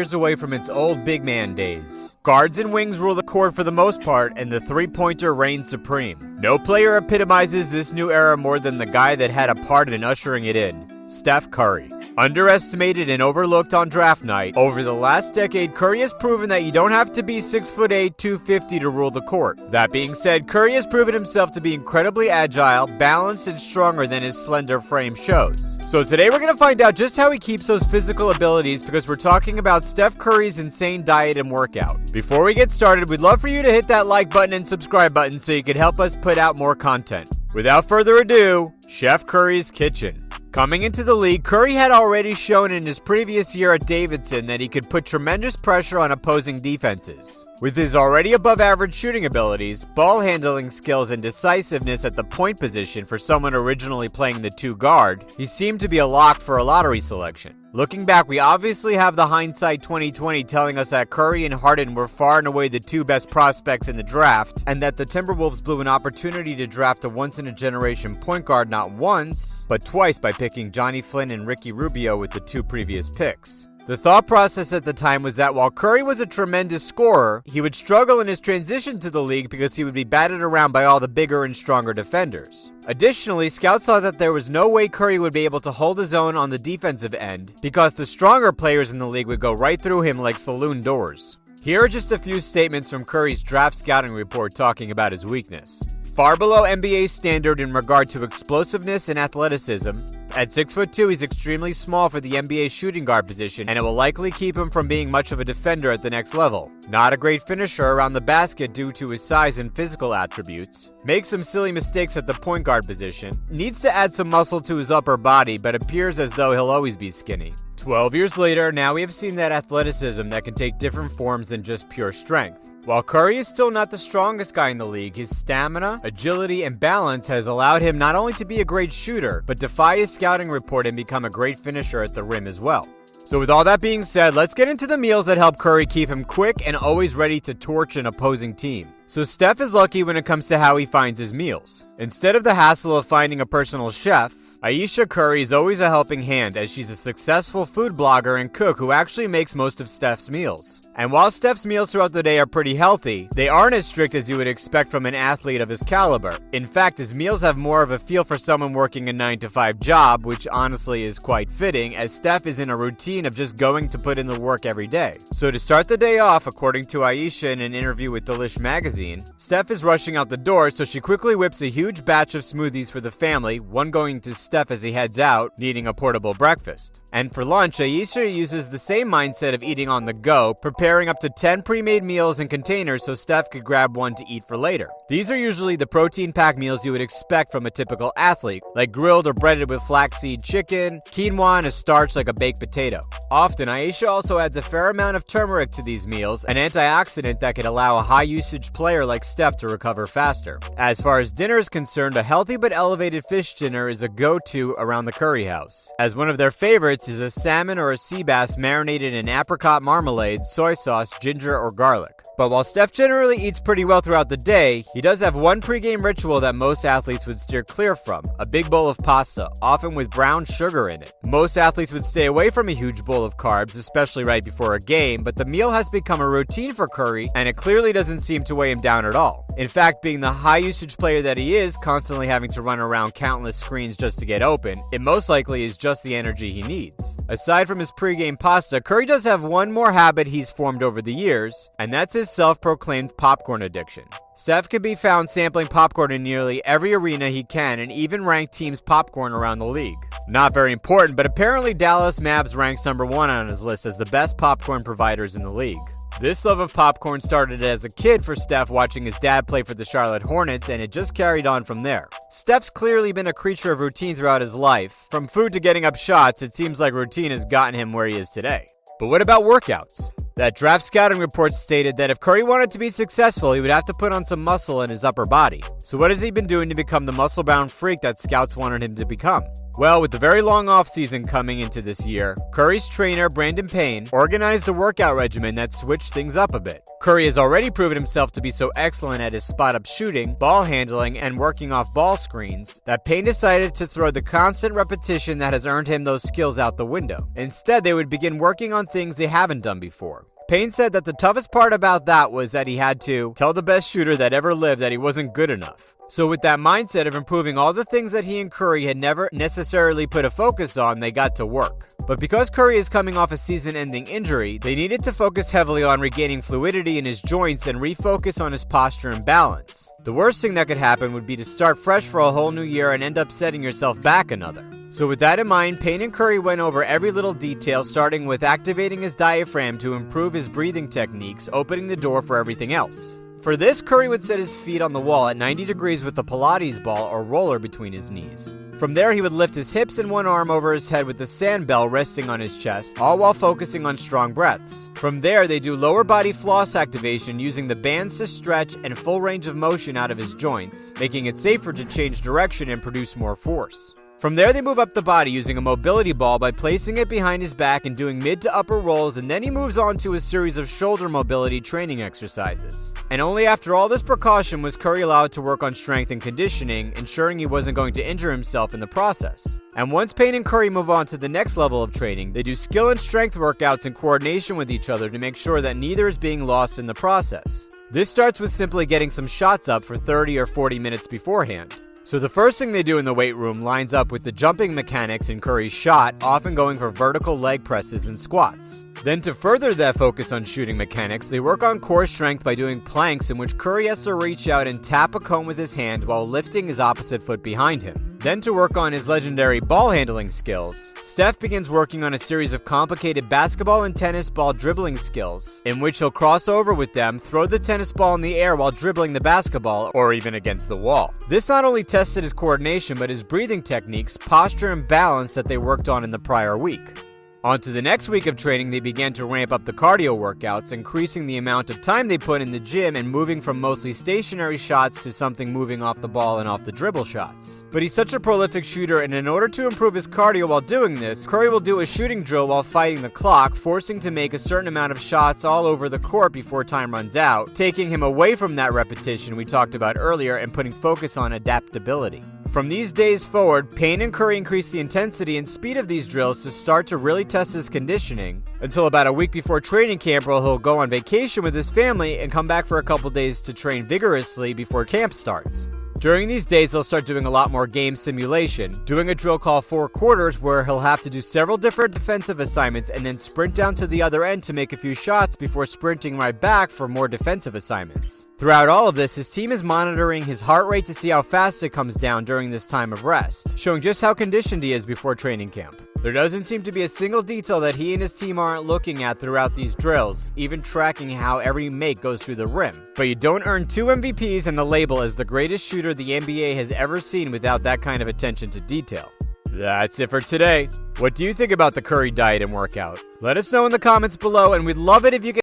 years away from its old big man days. Guards and wings rule the court for the most part, and the three-pointer reigns supreme. No player epitomizes this new era more than the guy that had a part in ushering it in, Steph Curry. Underestimated and overlooked on draft night, over the last decade, Curry has proven that you don't have to be 6'8", 250 to rule the court. That being said, Curry has proven himself to be incredibly agile, balanced, and stronger than his slender frame shows. So today we're going to find out just how he keeps those physical abilities, because we're talking about Steph Curry's insane diet and workout. Before we get started, we'd love for you to hit that like button and subscribe button so you can help us put out more content. Without further ado, Chef Curry's Kitchen. Coming into the league, Curry had already shown in his previous year at Davidson that he could put tremendous pressure on opposing defenses. With his already above-average shooting abilities, ball handling skills, and decisiveness at the point position for someone originally playing the two guard, he seemed to be a lock for a lottery selection. Looking back, we obviously have the hindsight 2020 telling us that Curry and Harden were far and away the two best prospects in the draft, and that the Timberwolves blew an opportunity to draft a once-in-a-generation point guard not once, but twice by picking Johnny Flynn and Ricky Rubio with the two previous picks. The thought process at the time was that while Curry was a tremendous scorer, he would struggle in his transition to the league because he would be batted around by all the bigger and stronger defenders. Additionally, scouts saw that there was no way Curry would be able to hold his own on the defensive end because the stronger players in the league would go right through him like saloon doors. Here are just a few statements from Curry's draft scouting report talking about his weakness. Far below NBA standard in regard to explosiveness and athleticism. At 6'2", he's extremely small for the NBA shooting guard position, and it will likely keep him from being much of a defender at the next level. Not a great finisher around the basket due to his size and physical attributes. Makes some silly mistakes at the point guard position. Needs to add some muscle to his upper body, but appears as though he'll always be skinny. 12 years later, now we have seen that athleticism that can take different forms than just pure strength. While Curry is still not the strongest guy in the league, his stamina, agility, and balance has allowed him not only to be a great shooter, but defy his scouting report and become a great finisher at the rim as well. So with all that being said, let's get into the meals that help Curry keep him quick and always ready to torch an opposing team. So Steph is lucky when it comes to how he finds his meals. Instead of the hassle of finding a personal chef, Ayesha Curry is always a helping hand, as she's a successful food blogger and cook who actually makes most of Steph's meals. And while Steph's meals throughout the day are pretty healthy, they aren't as strict as you would expect from an athlete of his caliber. In fact, his meals have more of a feel for someone working a 9-to-5 job, which honestly is quite fitting, as Steph is in a routine of just going to put in the work every day. So to start the day off, according to Ayesha in an interview with Delish magazine, Steph is rushing out the door, so she quickly whips a huge batch of smoothies for the family, one going to Steph as he heads out, needing a portable breakfast. And for lunch, Ayesha uses the same mindset of eating on the go, preparing up to 10 pre-made meals in containers so Steph could grab one to eat for later. These are usually the protein-packed meals you would expect from a typical athlete, like grilled or breaded with flaxseed chicken, quinoa, and a starch like a baked potato. Often, Ayesha also adds a fair amount of turmeric to these meals, an antioxidant that could allow a high-usage player like Steph to recover faster. As far as dinner is concerned, a healthy but elevated fish dinner is a go-to around the Curry house, as one of their favorites is a salmon or a sea bass marinated in apricot marmalade, soy sauce, ginger, or garlic. But while Steph generally eats pretty well throughout the day, he does have one pregame ritual that most athletes would steer clear from, a big bowl of pasta, often with brown sugar in it. Most athletes would stay away from a huge bowl of carbs, especially right before a game, but the meal has become a routine for Curry, and it clearly doesn't seem to weigh him down at all. In fact, being the high-usage player that he is, constantly having to run around countless screens just to get open, it most likely is just the energy he needs. Aside from his pregame pasta, Curry does have one more habit he's formed over the years, and that's his self-proclaimed popcorn addiction. Steph can be found sampling popcorn in nearly every arena he can, and even rank teams' popcorn around the league. Not very important, but apparently Dallas Mavs ranks number 1 on his list as the best popcorn providers in the league. This love of popcorn started as a kid for Steph watching his dad play for the Charlotte Hornets, and it just carried on from there. Steph's clearly been a creature of routine throughout his life. From food to getting up shots, it seems like routine has gotten him where he is today. But what about workouts? That draft scouting report stated that if Curry wanted to be successful, he would have to put on some muscle in his upper body. So what has he been doing to become the muscle-bound freak that scouts wanted him to become? Well, with the very long offseason coming into this year, Curry's trainer, Brandon Payne, organized a workout regimen that switched things up a bit. Curry has already proven himself to be so excellent at his spot-up shooting, ball handling, and working off ball screens that Payne decided to throw the constant repetition that has earned him those skills out the window. Instead, they would begin working on things they haven't done before. Payne said that the toughest part about that was that he had to tell the best shooter that ever lived that he wasn't good enough. So with that mindset of improving all the things that he and Curry had never necessarily put a focus on, they got to work. But because Curry is coming off a season-ending injury, they needed to focus heavily on regaining fluidity in his joints and refocus on his posture and balance. The worst thing that could happen would be to start fresh for a whole new year and end up setting yourself back another. So with that in mind, Payne and Curry went over every little detail, starting with activating his diaphragm to improve his breathing techniques, opening the door for everything else. For this, Curry would set his feet on the wall at 90 degrees with a Pilates ball or roller between his knees. From there, he would lift his hips and one arm over his head with the sand bell resting on his chest, all while focusing on strong breaths. From there, they do lower body floss activation using the bands to stretch and full range of motion out of his joints, making it safer to change direction and produce more force. From there, they move up the body using a mobility ball by placing it behind his back and doing mid to upper rolls, and then he moves on to a series of shoulder mobility training exercises. And only after all this precaution was Curry allowed to work on strength and conditioning, ensuring he wasn't going to injure himself in the process. And once Payne and Curry move on to the next level of training, they do skill and strength workouts in coordination with each other to make sure that neither is being lost in the process. This starts with simply getting some shots up for 30 or 40 minutes beforehand. So the first thing they do in the weight room lines up with the jumping mechanics in Curry's shot, often going for vertical leg presses and squats. Then to further that focus on shooting mechanics, they work on core strength by doing planks in which Curry has to reach out and tap a cone with his hand while lifting his opposite foot behind him. Then to work on his legendary ball handling skills, Steph begins working on a series of complicated basketball and tennis ball dribbling skills, in which he'll cross over with them, throw the tennis ball in the air while dribbling the basketball, or even against the wall. This not only tested his coordination, but his breathing techniques, posture, and balance that they worked on in the prior week. On to the next week of training, they began to ramp up the cardio workouts, increasing the amount of time they put in the gym and moving from mostly stationary shots to something moving off the ball and off the dribble shots. But he's such a prolific shooter, and in order to improve his cardio while doing this, Curry will do a shooting drill while fighting the clock, forcing to make a certain amount of shots all over the court before time runs out, taking him away from that repetition we talked about earlier and putting focus on adaptability. From these days forward, Payne and Curry increased the intensity and speed of these drills to start to really test his conditioning, until about a week before training camp where he'll go on vacation with his family and come back for a couple days to train vigorously before camp starts. During these days, he'll start doing a lot more game simulation, doing a drill called 4 quarters where he'll have to do several different defensive assignments and then sprint down to the other end to make a few shots before sprinting right back for more defensive assignments. Throughout all of this, his team is monitoring his heart rate to see how fast it comes down during this time of rest, showing just how conditioned he is before training camp. There doesn't seem to be a single detail that he and his team aren't looking at throughout these drills, even tracking how every make goes through the rim. But you don't earn 2 MVPs and the label as the greatest shooter the NBA has ever seen without that kind of attention to detail. That's it for today. What do you think about the Curry diet and workout? Let us know in the comments below, and we'd love it if you could